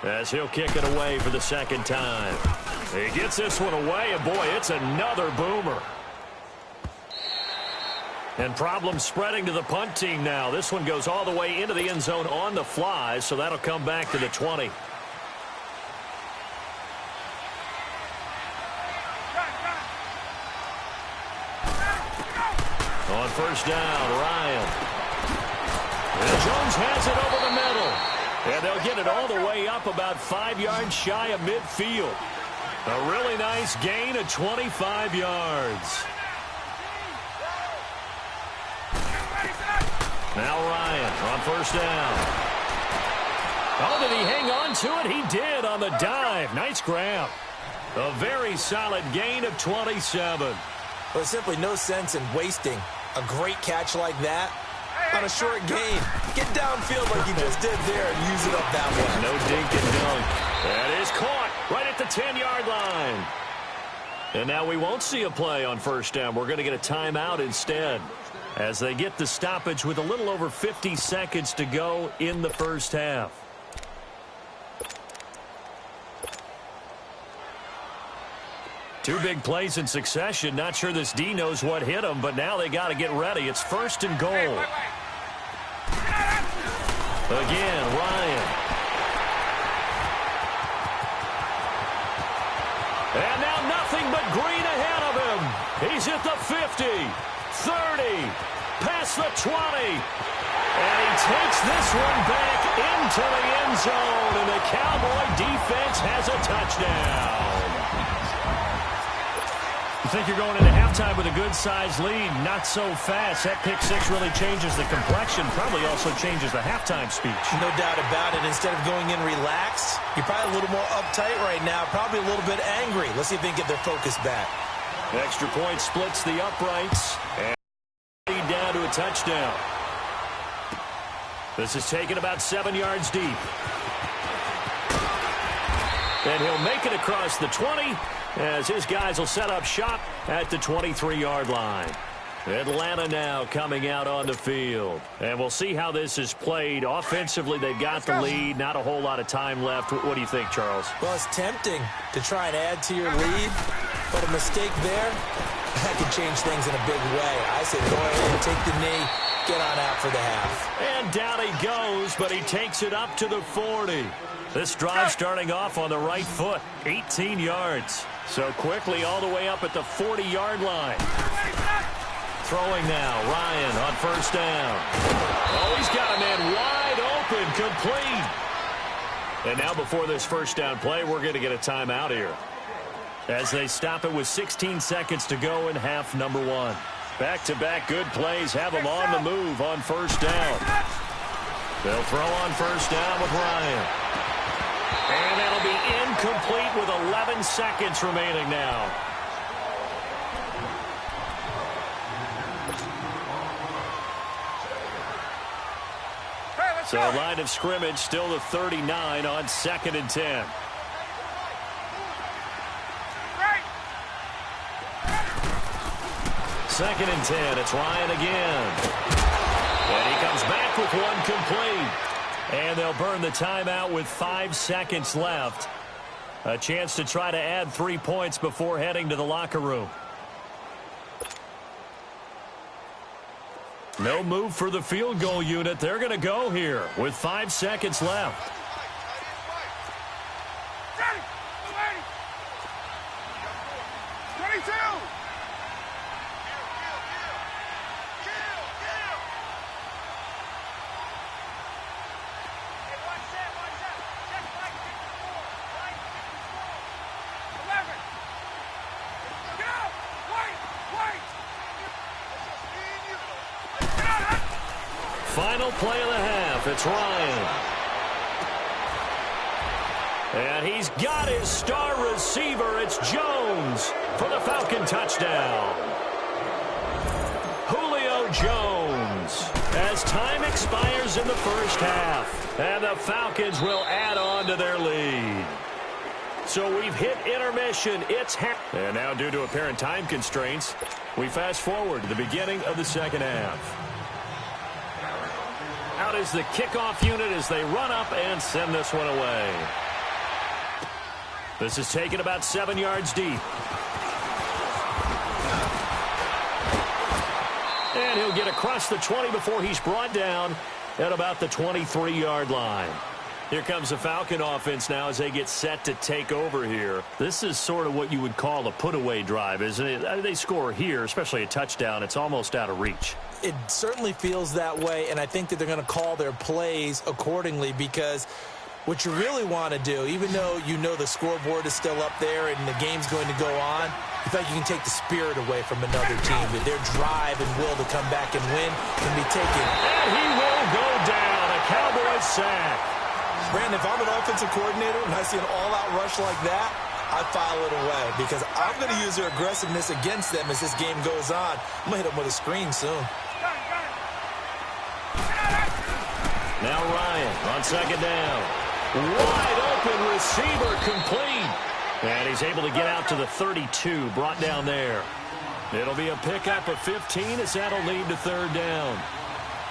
As he'll kick it away for the second time. He gets this one away, and boy, it's another boomer. And problems spreading to the punt team now. This one goes all the way into the end zone on the fly, so that'll come back to the 20. On first down, Ryan. And Jones has it over the middle. And they'll get it all the way up about 5 yards shy of midfield. A really nice gain of 25 yards. Now Ryan on first down. Oh, did he hang on to it? He did on the dive. Nice grab. A very solid gain of 27. Well, there's simply no sense in wasting a great catch like that on a short gain. Get downfield like you just did there and use it up that way. No dink and dunk. That is caught right at the 10-yard line. And now we won't see a play on first down. We're going to get a timeout instead as they get the stoppage with a little over 50 seconds to go in the first half. Two big plays in succession. Not sure this D knows what hit him, but now they got to get ready. It's first and goal. Again, Ryan. And now nothing but green ahead of him. He's at the 50, 30, past the 20. And he takes this one back into the end zone, and the Cowboy defense has a touchdown. You think you're going into halftime with a good-sized lead, not so fast. That pick six really changes the complexion, probably also changes the halftime speech. No doubt about it. Instead of going in relaxed, you're probably a little more uptight right now, probably a little bit angry. Let's see if they can get their focus back. Extra point splits the uprights, and lead down to a touchdown. This is taken about 7 yards deep. And he'll make it across the 20 as his guys will set up shop at the 23-yard line. Atlanta now coming out on the field. And we'll see how this is played. Offensively, they've got the lead. Not a whole lot of time left. What do you think, Charles? Well, it's tempting to try and add to your lead, but a mistake there, that could change things in a big way. I say go ahead, take the knee, get on out for the half. And down he goes, but he takes it up to the 40. This drive starting off on the right foot, 18 yards. So quickly all the way up at the 40-yard line. Throwing now, Ryan on first down. Oh, he's got a man wide open, complete. And now before this first down play, we're going to get a timeout here, as they stop it with 16 seconds to go in half number one. Back-to-back good plays have them on the move on first down. They'll throw on first down with Ryan. And that'll be incomplete with 11 seconds remaining now. So line of scrimmage still the 39 on 2nd and 10. Second and 10. It's Ryan again. And he comes back with one complete. And they'll burn the timeout with 5 seconds left. A chance to try to add 3 points before heading to the locker room. No move for the field goal unit. They're going to go here with 5 seconds left. Final play of the half. It's Ryan. And he's got his star receiver. It's Jones for the Falcon touchdown. Julio Jones, as time expires in the first half. And the Falcons will add on to their lead. So we've hit intermission. It's half. And now, due to apparent time constraints, we fast forward to the beginning of the second half. Out is the kickoff unit as they run up and send this one away. This is taken about 7 yards deep. And he'll get across the 20 before he's brought down at about the 23-yard line. Here comes the Falcon offense now as they get set to take over here. This is sort of what you would call a put-away drive, isn't it? They score here, especially a touchdown. It's almost out of reach. It certainly feels that way, and I think that they're going to call their plays accordingly, because what you really want to do, even though you know the scoreboard is still up there and the game's going to go on, you feel like you can take the spirit away from another team, that their drive and will to come back and win can be taken. And he will go down. A Cowboys sack. Brandon, if I'm an offensive coordinator and I see an all-out rush like that, I file it away, because I'm going to use their aggressiveness against them as this game goes on. I'm going to hit them with a screen soon. Now Ryan on second down. Wide open receiver, complete. And he's able to get out to the 32, brought down there. It'll be a pickup of 15 as that'll lead to third down.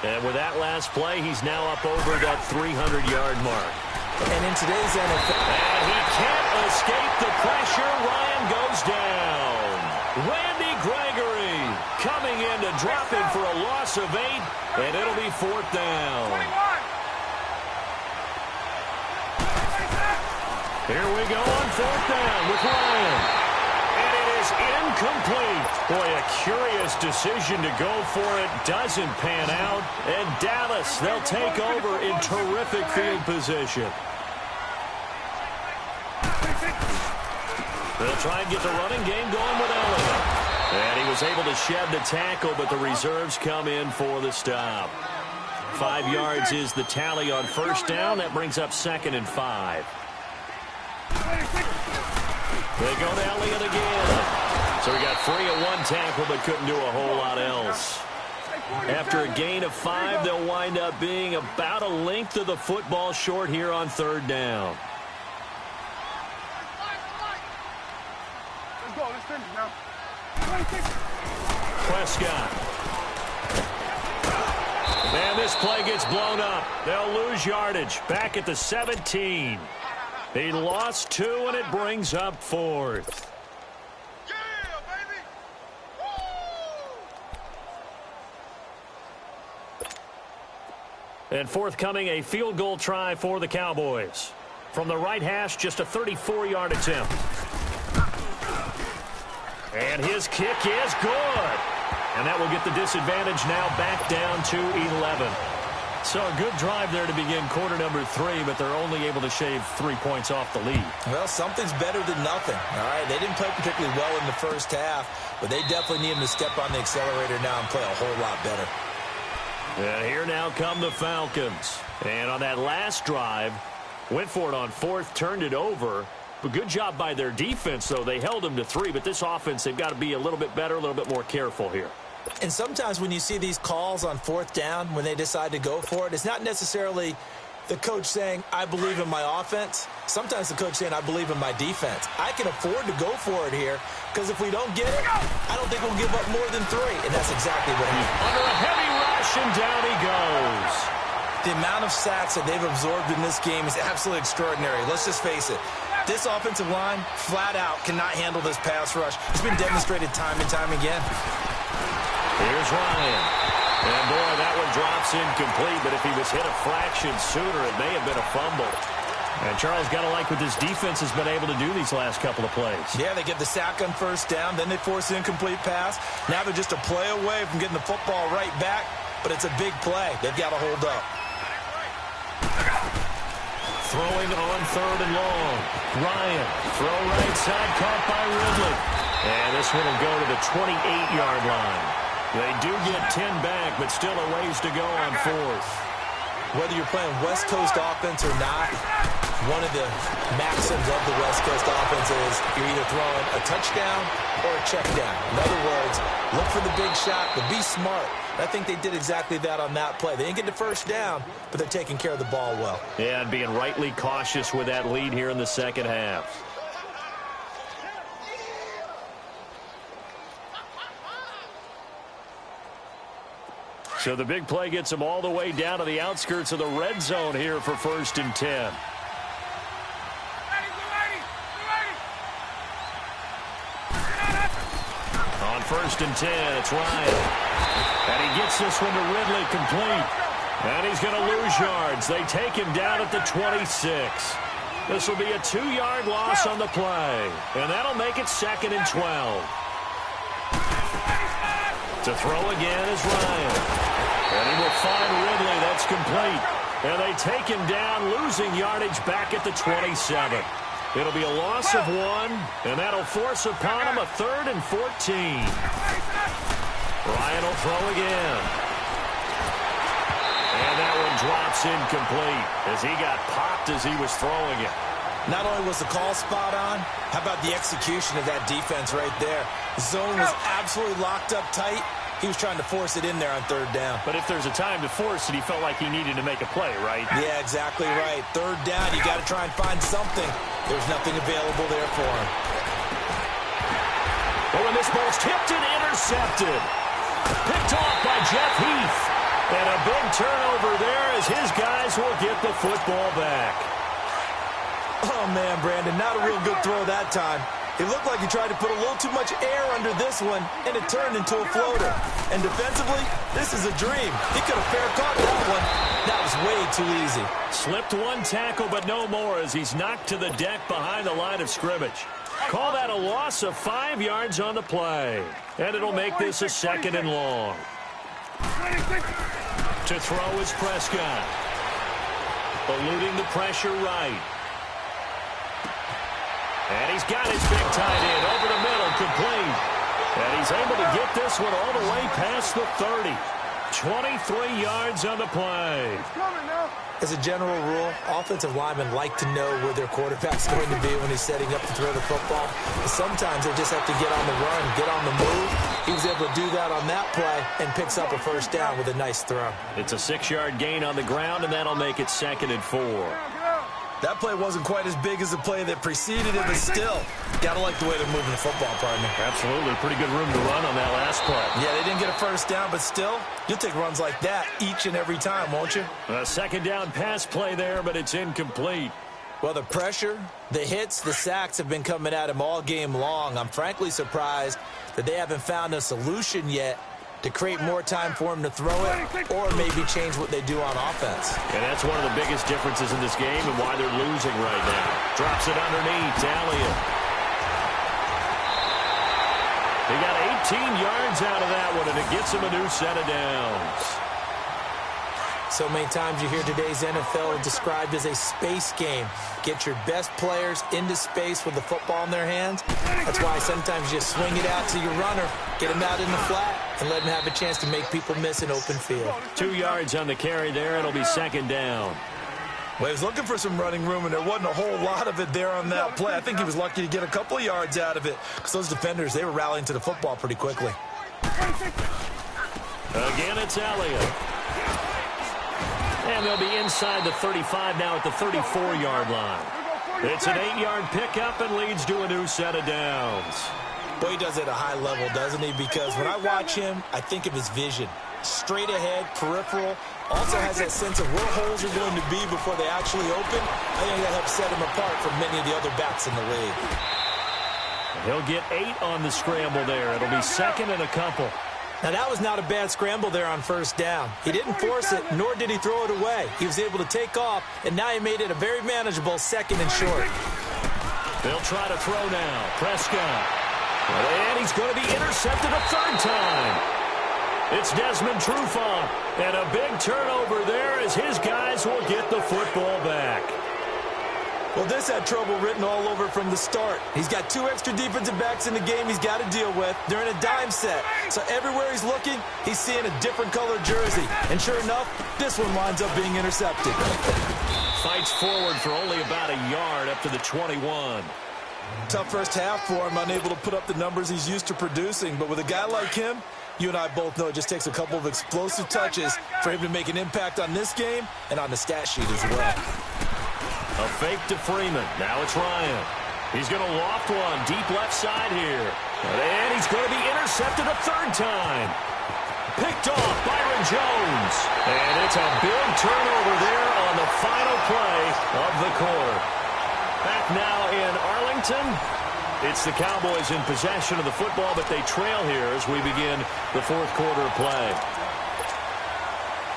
And with that last play, he's now up over that 300-yard mark. And in today's NFL... And he can't escape the pressure. Ryan goes down. Randy Gregory coming in to drop him for a loss of 8, and it'll be fourth down. Here we go on fourth down with Ryan. And it is incomplete. Boy, a curious decision to go for it. Doesn't pan out. And Dallas, they'll take over in terrific field position. They'll try and get the running game going with Elliott. And he was able to shed the tackle, but the reserves come in for the stop. 5 yards is the tally on first down. That brings up 2nd and 5. They go to Elliott again. So he got free of one tackle, but couldn't do a whole lot else. After a gain of 5, they'll wind up being about a length of the football short here on third down. Let's go. Let's finish now. Prescott. And this play gets blown up. They'll lose yardage. Back at the 17. He lost 2, and it brings up 4th. Yeah, baby. Woo! And forthcoming, a field goal try for the Cowboys. From the right hash, just a 34-yard attempt. And his kick is good. And that will get the disadvantage now back down to 11. So a good drive there to begin quarter number 3, but they're only able to shave 3 points off the lead. Well, something's better than nothing. All right, they didn't play particularly well in the first half, but they definitely need him to step on the accelerator now and play a whole lot better. And here now come the Falcons. And on that last drive, went for it on 4th, turned it over. But good job by their defense, though. They held them to 3, but this offense, they've got to be a little bit better, a little bit more careful here. And sometimes when you see these calls on 4th down, when they decide to go for it, it's not necessarily the coach saying, I believe in my offense. Sometimes the coach saying, I believe in my defense. I can afford to go for it here, because if we don't get it, I don't think we'll give up more than 3. And that's exactly what happened. Under a heavy rush, and down he goes. The amount of sacks that they've absorbed in this game is absolutely extraordinary. Let's just face it. This offensive line, flat out, cannot handle this pass rush. It's been demonstrated time and time again. Here's Ryan. And, boy, that one drops incomplete, but if he was hit a fraction sooner, it may have been a fumble. And Charles, got to like what this defense has been able to do these last couple of plays. Yeah, they get the sack on first down, then they force an incomplete pass. Now they're just a play away from getting the football right back, but it's a big play. They've got to hold up. Throwing on 3rd and long. Ryan, throw right side, caught by Ridley. And this one will go to the 28-yard line. They do get 10 back, but still a ways to go on 4th. Whether you're playing West Coast offense or not, one of the maxims of the West Coast offense is you're either throwing a touchdown or a check down. In other words, look for the big shot, but be smart. I think they did exactly that on that play. They didn't get the first down, but they're taking care of the ball well. Yeah, and being rightly cautious with that lead here in the second half. So the big play gets them all the way down to the outskirts of the red zone here for 1st and 10. 1st and 10. It's Ryan. And he gets this one to Ridley complete. And he's going to lose yards. They take him down at the 26. This will be a 2-yard loss on the play. And that'll make it 2nd and 12. To throw again is Ryan. And he will find Ridley. That's complete. And they take him down, losing yardage back at the 27. It'll be a loss of 1, and that'll force upon him a 3rd and 14. Ryan will throw again. And that one drops incomplete as he got popped as he was throwing it. Not only was the call spot on, how about the execution of that defense right there? The zone was absolutely locked up tight. He was trying to force it in there on 3rd down. But if there's a time to force it, he felt like he needed to make a play, right? Yeah, exactly right. 3rd down, you got to try and find something. There's nothing available there for him. But when this ball's tipped and intercepted. Picked off by Jeff Heath. And a big turnover there as his guys will get the football back. Oh, man, Brandon, not a real good throw that time. It looked like he tried to put a little too much air under this one, and it turned into a floater. And defensively, this is a dream. He could have fair caught that one. That was way too easy. Slipped one tackle, but no more as he's knocked to the deck behind the line of scrimmage. Call that a loss of 5 yards on the play. And it'll make this a 2nd and long. To throw is Prescott. Eluding the pressure right. And he's got his big tight end over the middle, complete. And he's able to get this one all the way past the 30. 23 yards on the play. As a general rule, offensive linemen like to know where their quarterback's going to be when he's setting up to throw the football. But sometimes they just have to get on the run, get on the move. He was able to do that on that play and picks up a 1st down with a nice throw. It's a 6-yard gain on the ground, and that'll make it 2nd and 4. That play wasn't quite as big as the play that preceded it, but still, gotta like the way they're moving the football, partner. Absolutely. Pretty good room to run on that last play. Yeah, they didn't get a 1st down, but still, you'll take runs like that each and every time, won't you? A 2nd down pass play there, but it's incomplete. Well, the pressure, the hits, the sacks have been coming at him all game long. I'm frankly surprised that they haven't found a solution yet to create more time for him to throw it or maybe change what they do on offense. And that's one of the biggest differences in this game and why they're losing right now. Drops it underneath to Elliott. He got 18 yards out of that one, and it gets him a new set of downs. So many times you hear today's NFL described as a space game. Get your best players into space with the football in their hands. That's why sometimes you just swing it out to your runner, get him out in the flat, and let him have a chance to make people miss an open field. 2 yards on the carry there. It'll be 2nd down. Well, he was looking for some running room, and there wasn't a whole lot of it there on that play. I think he was lucky to get a couple of yards out of it because those defenders, they were rallying to the football pretty quickly. Again, it's Elliott. And they'll be inside the 35 now at the 34-yard line. It's an 8-yard pickup and leads to a new set of downs. Boy, he does it at a high level, doesn't he? Because when I watch him, I think of his vision. Straight ahead, peripheral. Also has that sense of where holes are going to be before they actually open. I think that helps set him apart from many of the other backs in the league. He'll get 8 on the scramble there. It'll be 2nd and a couple. Now, that was not a bad scramble there on 1st down. He didn't force it, nor did he throw it away. He was able to take off, and now he made it a very manageable 2nd and short. They'll try to throw now. Prescott. And he's going to be intercepted a 3rd time. It's Desmond Trufant. And a big turnover there as his guys will get the football back. Well, this had trouble written all over from the start. He's got 2 extra defensive backs in the game he's got to deal with. They're in a dime set. So everywhere he's looking, he's seeing a different color jersey. And sure enough, this one winds up being intercepted. Fights forward for only about a yard up to the 21. Tough 1st half for him, unable to put up the numbers he's used to producing. But with a guy like him, you and I both know it just takes a couple of explosive touches for him to make an impact on this game and on the stat sheet as well. A fake to Freeman. Now it's Ryan. He's going to loft one deep left side here. And he's going to be intercepted a 3rd time. Picked off Byron Jones. And it's a big turnover there on the final play of the quarter. Back now in Arlington. It's the Cowboys in possession of the football, but they trail here as we begin the fourth quarter of play.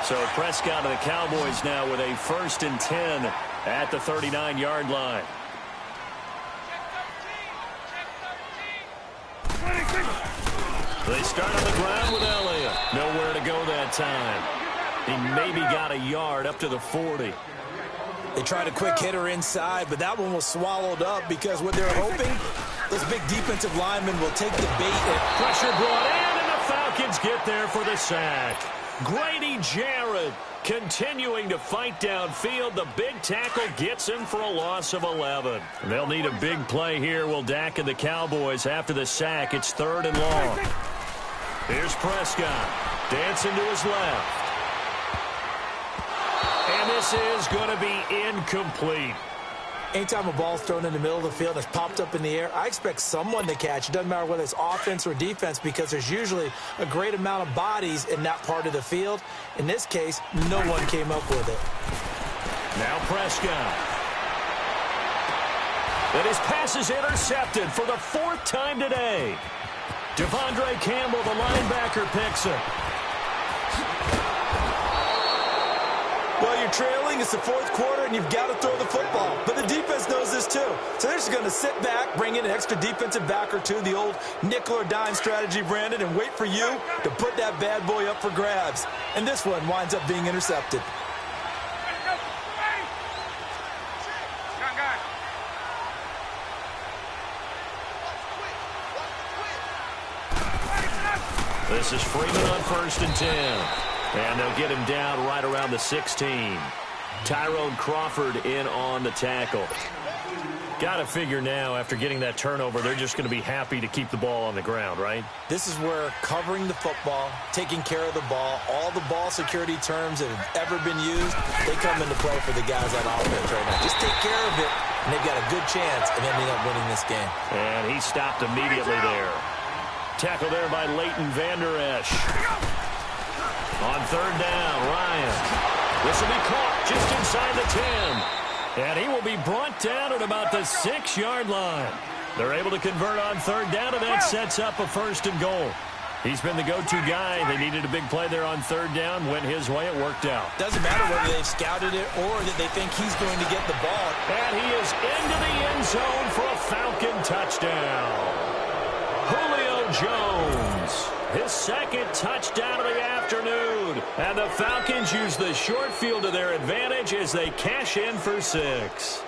So Prescott and the Cowboys now with a 1st and 10 at the 39-yard line. They start on the ground with Elliott. Nowhere to go that time. He maybe got a yard up to the 40. They tried a quick hitter inside, but that one was swallowed up because what they're hoping, those big defensive linemen will take the bait. Pressure brought in, and the Falcons get there for the sack. Grady Jarrett continuing to fight downfield. The big tackle gets him for a loss of 11. They'll need a big play here, will Dak and the Cowboys after the sack. It's 3rd and long. Here's Prescott dancing to his left. And this is going to be incomplete. Anytime a ball's thrown in the middle of the field and it's popped up in the air, I expect someone to catch. It doesn't matter whether it's offense or defense because there's usually a great amount of bodies in that part of the field. In this case, no one came up with it. Now Prescott. And his pass is intercepted for the 4th time today. Devondre Campbell, the linebacker, picks it. Well, you're trailing. It's the 4th quarter, and you've got to throw the football. But the defense knows this, too. So they're just going to sit back, bring in an extra defensive back or two, the old nickel or dime strategy, Brandon, and wait for you to put that bad boy up for grabs. And this one winds up being intercepted. This is Freeman on 1st and 10. And they'll get him down right around the 16. Tyrone Crawford in on the tackle. Got to figure now, after getting that turnover, they're just going to be happy to keep the ball on the ground, right? This is where covering the football, taking care of the ball, all the ball security terms that have ever been used, they come into play for the guys on offense right now. Just take care of it, and they've got a good chance of ending up winning this game. And he stopped immediately there. Tackle there by Leighton Vander Esch. On 3rd down, Ryan. This will be caught just inside the 10. And he will be brought down at about the 6-yard line. They're able to convert on 3rd down, and that sets up a 1st and goal. He's been the go-to guy. They needed a big play there on 3rd down. Went his way. It worked out. Doesn't matter whether they've scouted it or that they think he's going to get the ball. And he is into the end zone for a Falcon touchdown. Julio Jones, his 2nd touchdown of the afternoon. And the Falcons use the short field to their advantage as they cash in for 6.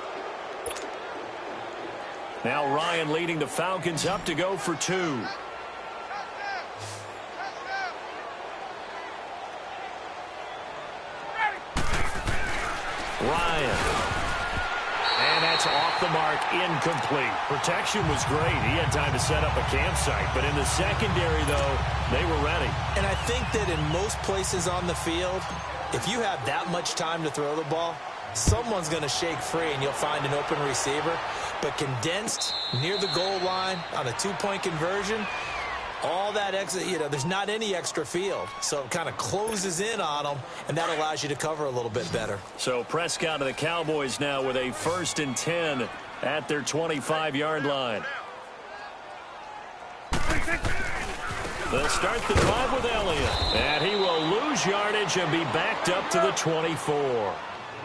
Now Ryan leading the Falcons up to go for 2. Ryan. And that's off the mark, incomplete. Protection was great. He had time to set up a campsite. But in the secondary, though, they were ready. And I think that in most places on the field, if you have that much time to throw the ball, someone's going to shake free and you'll find an open receiver. But condensed near the goal line on a 2-point conversion, all that extra, there's not any extra field. So it kind of closes in on them, and that allows you to cover a little bit better. So Prescott and the Cowboys now with a 1st and 10 at their 25-yard line. They'll start the drive with Elliott. And he will lose yardage and be backed up to the 24.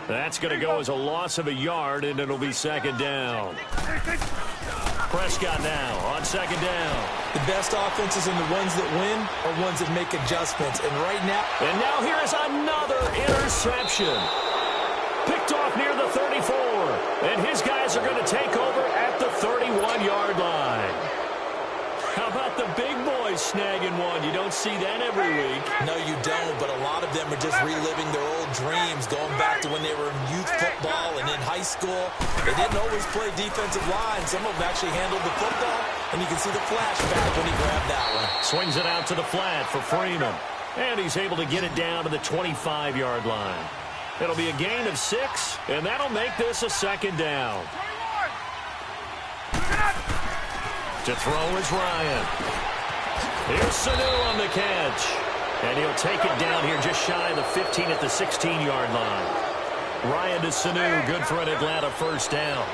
That's going to go as a loss of a yard, and it'll be 2nd down. Prescott now on 2nd down. The best offenses and the ones that win are ones that make adjustments. And right now... And now here is another interception. Picked off near the 34. And his guys are going to take over at the 31-yard line. How about the big boys snagging one? You don't see that every week. No, you don't, but a lot of them are just reliving their old dreams, going back to when they were in youth football and in high school. They didn't always play defensive line. Some of them actually handled the football, and you can see the flashback when he grabbed that one. Swings it out to the flat for Freeman. And he's able to get it down to the 25-yard line. It'll be a gain of 6, and that'll make this a 2nd down. To throw is Ryan. Here's Sanu on the catch. And he'll take it down here just shy of the 15 at the 16-yard line. Ryan to Sanu, good for an Atlanta 1st down.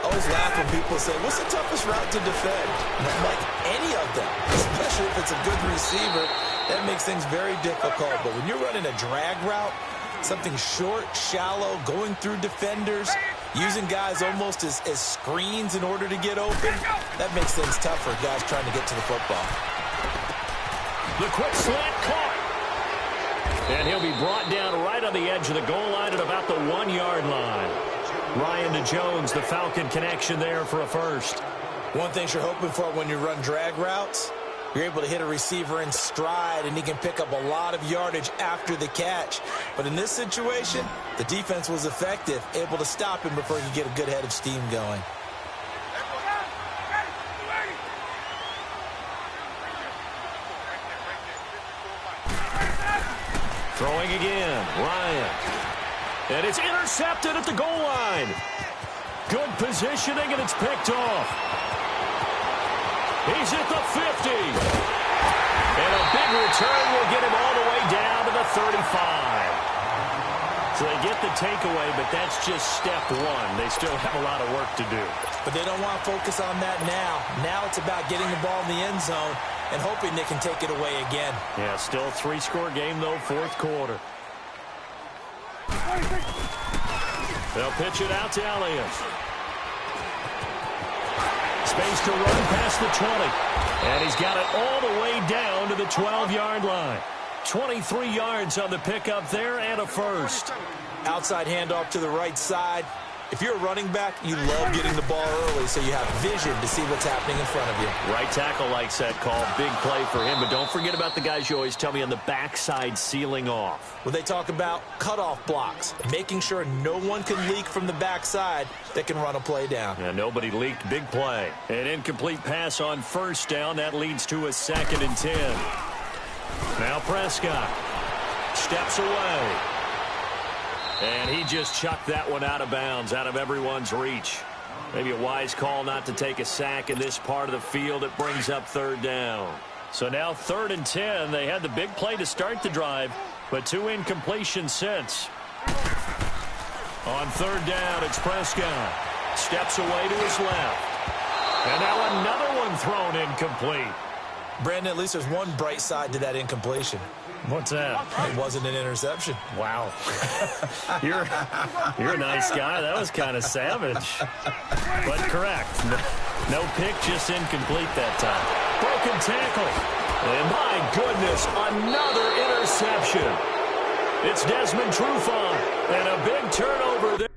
I always laugh when people say, what's the toughest route to defend? And I'm like, any of them, especially if it's a good receiver. That makes things very difficult. But when you're running a drag route, something short, shallow, going through defenders, using guys almost as screens in order to get open, that makes things tough for guys trying to get to the football. The quick slant caught. And he'll be brought down right on the edge of the goal line at about the 1-yard line. Ryan to Jones, the Falcon connection there for a first. One thing you're hoping for when you run drag routes, you're able to hit a receiver in stride, and he can pick up a lot of yardage after the catch. But in this situation, the defense was effective, able to stop him before he could get a good head of steam going. Throwing again, Ryan. And it's intercepted at the goal line. Good positioning, and it's picked off. He's at the 50. And a big return will get him all the way down to the 35. So they get the takeaway, but that's just step one. They still have a lot of work to do. But they don't want to focus on that now. Now it's about getting the ball in the end zone and hoping they can take it away again. Yeah, still a 3-score game, though, fourth quarter. They'll pitch it out to Elliott. Space to run past the 20. And he's got it all the way down to the 12-yard line. 23 yards on the pickup there and a first. Outside handoff to the right side. If you're a running back, you love getting the ball early so you have vision to see what's happening in front of you. Right tackle likes that call. Big play for him. But don't forget about the guys you always tell me on the backside sealing off. When they talk about cutoff blocks, making sure no one can leak from the backside that can run a play down. Yeah, nobody leaked. Big play. An incomplete pass on first down. That leads to a 2nd and 10. Now Prescott steps away. And he just chucked that one out of bounds, out of everyone's reach. Maybe a wise call not to take a sack in this part of the field. It brings up 3rd down. So now 3rd and 10. They had the big play to start the drive, but 2 incompletions since. On 3rd down, it's Prescott. Steps away to his left. And now another one thrown incomplete. Brandon, at least there's one bright side to that incompletion. What's that? It wasn't an interception. Wow. You're a nice guy. That was kind of savage. But correct. No pick, just incomplete that time. Broken tackle. And my goodness, another interception. It's Desmond Trufant. And a big turnover there.